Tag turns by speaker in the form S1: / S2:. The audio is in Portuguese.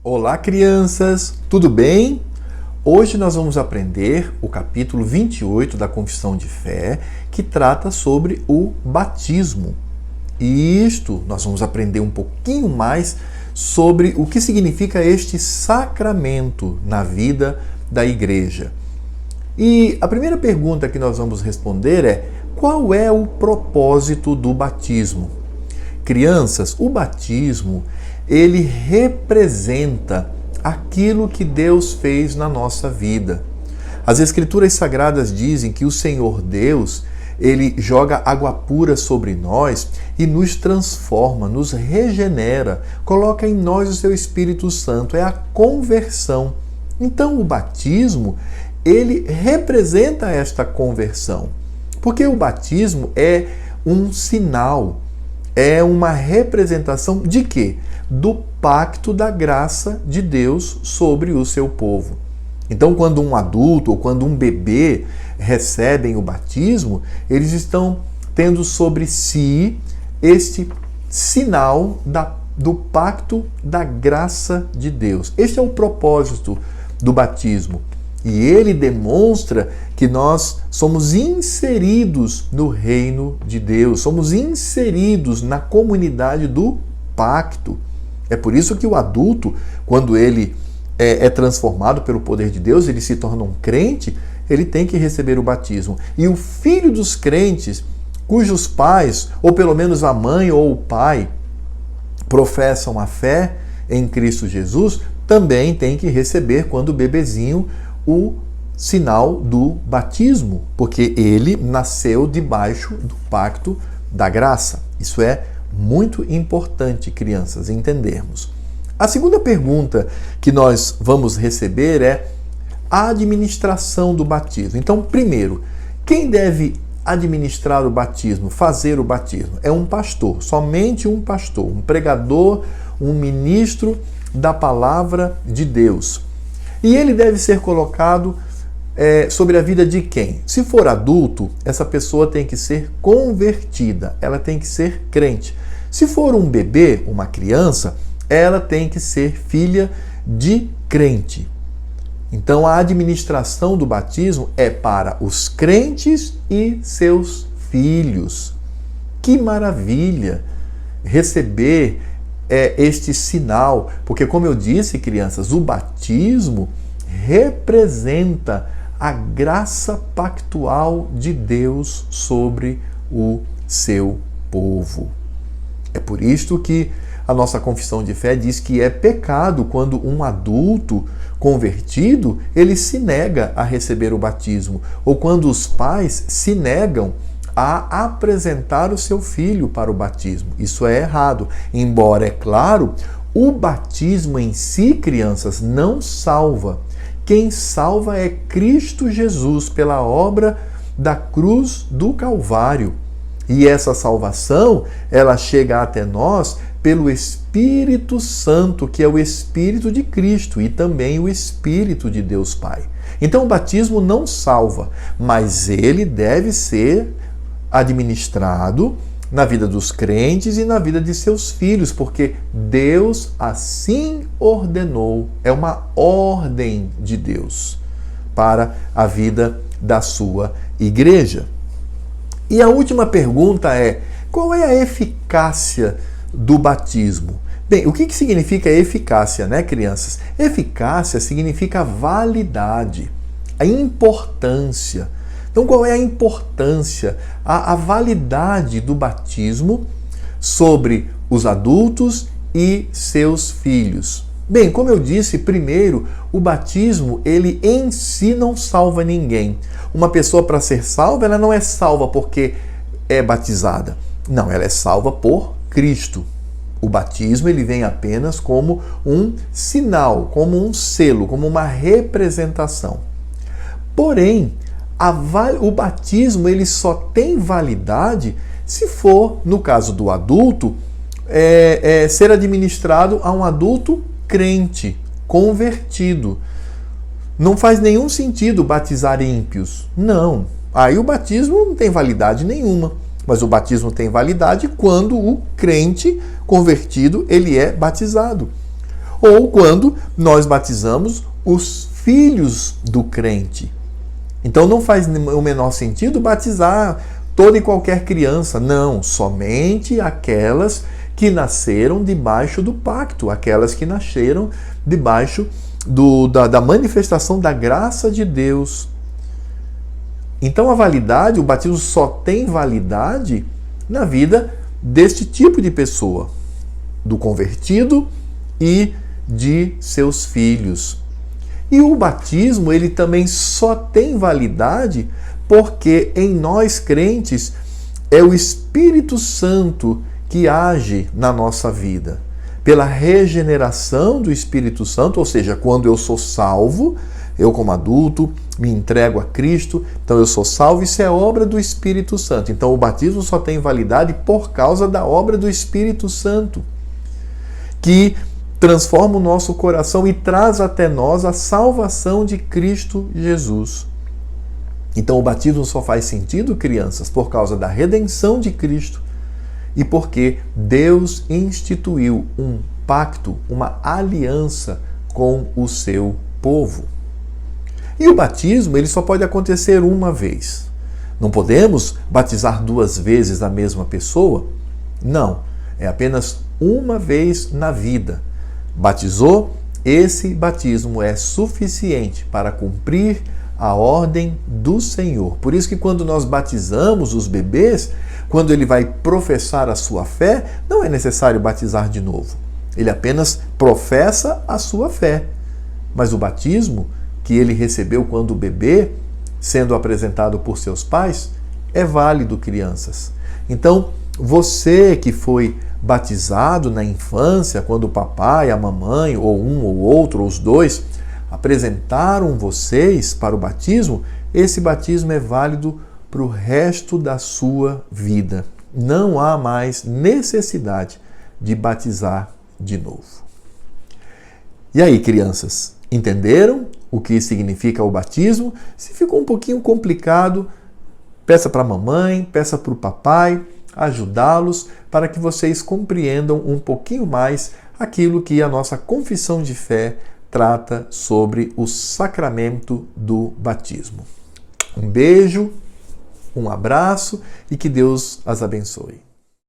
S1: Olá, crianças! Tudo bem? Hoje nós vamos aprender o capítulo 28 da Confissão de Fé, que trata sobre o batismo. E nós vamos aprender um pouquinho mais sobre o que significa este sacramento na vida da igreja. E a primeira pergunta que nós vamos responder é: qual é o propósito do batismo? Crianças, o batismo, ele representa aquilo que Deus fez na nossa vida. As Escrituras Sagradas dizem que o Senhor Deus, ele joga água pura sobre nós e nos transforma, nos regenera, coloca em nós o seu Espírito Santo, é a conversão. Então o batismo, ele representa esta conversão, porque o batismo é um sinal, é uma representação de quê? Do pacto da graça de Deus sobre o seu povo. Então, quando um adulto ou quando um bebê recebem o batismo, eles estão tendo sobre si este sinal do pacto da graça de Deus. Este é o propósito do batismo. E ele demonstra que nós somos inseridos no reino de Deus, somos inseridos na comunidade do pacto. É por isso que o adulto, quando ele é transformado pelo poder de Deus, ele se torna um crente, ele tem que receber o batismo. E o filho dos crentes, cujos pais, ou pelo menos a mãe ou o pai, professam a fé em Cristo Jesus, também tem que receber, quando bebezinho, o sinal do batismo, porque ele nasceu debaixo do pacto da graça. Isso é muito importante, crianças, entendermos. A segunda pergunta que nós vamos receber é a administração do batismo. Então, primeiro, quem deve administrar o batismo, fazer o batismo? É um pastor, somente um pastor, um pregador, um ministro da palavra de Deus. E ele deve ser colocado sobre a vida de quem? Se for adulto, essa pessoa tem que ser convertida, ela tem que ser crente. Se for um bebê, uma criança, ela tem que ser filha de crente. Então, a administração do batismo é para os crentes e seus filhos. Que maravilha receber este sinal, porque, como eu disse, crianças, o batismo representa a graça pactual de Deus sobre o seu povo. É por isto que a nossa confissão de fé diz que é pecado quando um adulto convertido, ele se nega a receber o batismo, ou quando os pais se negam a apresentar o seu filho para o batismo. Isso é errado. Embora, é claro, o batismo em si, crianças, não salva. Quem salva é Cristo Jesus pela obra da cruz do Calvário. E essa salvação, ela chega até nós pelo Espírito Santo, que é o Espírito de Cristo e também o Espírito de Deus Pai. Então o batismo não salva, mas ele deve ser administrado na vida dos crentes e na vida de seus filhos, porque Deus assim ordenou, é uma ordem de Deus para a vida da sua igreja. E a última pergunta é: qual é a eficácia do batismo? Bem, o que significa eficácia, né, crianças? Eficácia significa validade, a importância. Então, qual é a importância, a validade do batismo sobre os adultos e seus filhos? Bem, como eu disse, primeiro, o batismo, ele em si não salva ninguém. Uma pessoa, para ser salva, ela não é salva porque é batizada. Não, ela é salva por Cristo. O batismo, ele vem apenas como um sinal, como um selo, como uma representação. Porém, o batismo, ele só tem validade se for, no caso do adulto, ser administrado a um adulto crente, convertido. Não faz nenhum sentido batizar ímpios. Não. Aí o batismo não tem validade nenhuma. Mas o batismo tem validade quando o crente convertido, ele é batizado. ou quando nós batizamos os filhos do crente. Então não faz o menor sentido batizar toda e qualquer criança. Não, somente aquelas que nasceram debaixo do pacto, aquelas que nasceram debaixo da manifestação da graça de Deus. Então a validade, o batismo só tem validade na vida deste tipo de pessoa, do convertido e de seus filhos. E o batismo, ele também só tem validade porque em nós crentes é o Espírito Santo que age na nossa vida. Pela regeneração do Espírito Santo, ou seja, quando eu sou salvo, eu como adulto me entrego a Cristo, então eu sou salvo, isso é obra do Espírito Santo. Então o batismo só tem validade por causa da obra do Espírito Santo, que transforma o nosso coração e traz até nós a salvação de Cristo Jesus. Então o batismo só faz sentido, crianças, por causa da redenção de Cristo e porque Deus instituiu um pacto, uma aliança com o seu povo. E o batismo, ele só pode acontecer uma vez. Não podemos batizar duas vezes a mesma pessoa? Não, é apenas uma vez na vida. Batizou, esse batismo é suficiente para cumprir a ordem do Senhor. Por isso que quando nós batizamos os bebês, quando ele vai professar a sua fé, não é necessário batizar de novo. Ele apenas professa a sua fé. Mas o batismo que ele recebeu quando bebê, sendo apresentado por seus pais, é válido, crianças. Então, você que foi batizado na infância, quando o papai, a mamãe, ou um ou outro, ou os dois, apresentaram vocês para o batismo, esse batismo é válido para o resto da sua vida. Não há mais necessidade de batizar de novo. E aí, crianças, entenderam o que significa o batismo? Se ficou um pouquinho complicado, peça para a mamãe, peça para o papai ajudá-los para que vocês compreendam um pouquinho mais aquilo que a nossa confissão de fé trata sobre o sacramento do batismo. Um beijo, um abraço e que Deus as abençoe.